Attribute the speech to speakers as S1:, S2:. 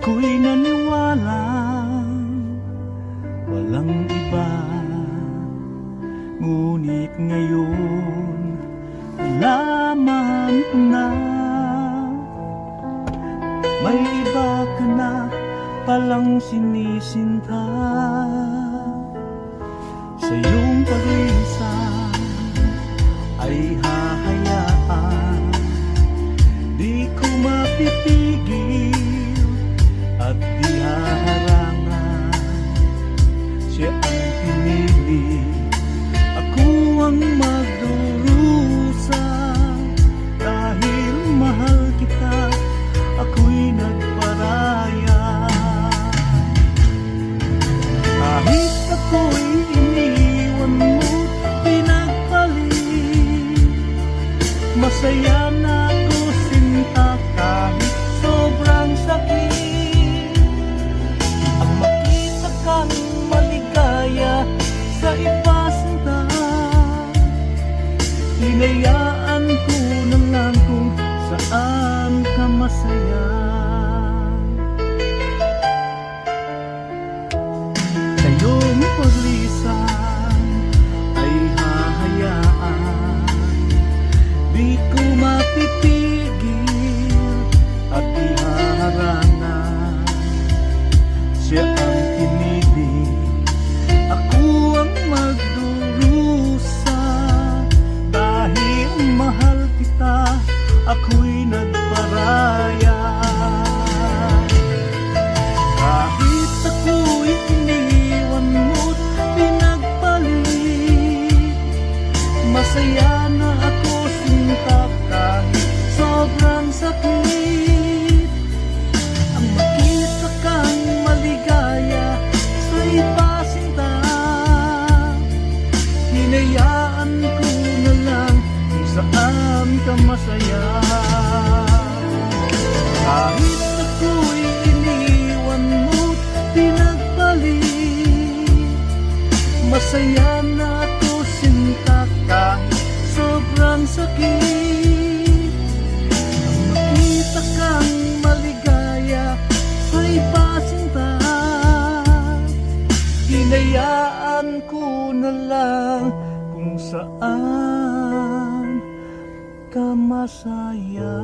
S1: Ako'y naniwalang walang iba, ngunit ngayon nalaman ko na may iba ka na palang sinisinta. Sa iyong paglisan ay hahayaan, di ko mapipigil at di haharangan. Siya ang pinili, ako ang magdurusa. Dahil mahal kita, ako'y nagparaya. Kahit ako'y iniwan mo't pinagpalit, masaya na ako sinta kahit sobrang sakit. Ang makita kang maligaya sa iba sinta, hinayaan ko na lang kung saan ka masaya. Sa iyong paglisan ay hahayaan, di ko mapipigil at di haharangan. Siya ang pinili, ako ang magdurusa. Dahil mahal kita, ako'y nagparaya. Kahit ako'y iniwan mo't pinagpalit, masaya na ako sinta kahit sobrang sakit. Ang makita kang maligaya sa iba sinta, hinayaan ko na lang kung saan ka masaya. Kahit ako'y iniwan mo't pinagpalit, masaya na ako sinta kahit sobrang sakit. Ang makita kang maligaya sa iba sinta, hinayaan ko na lang kung saan ka masaya.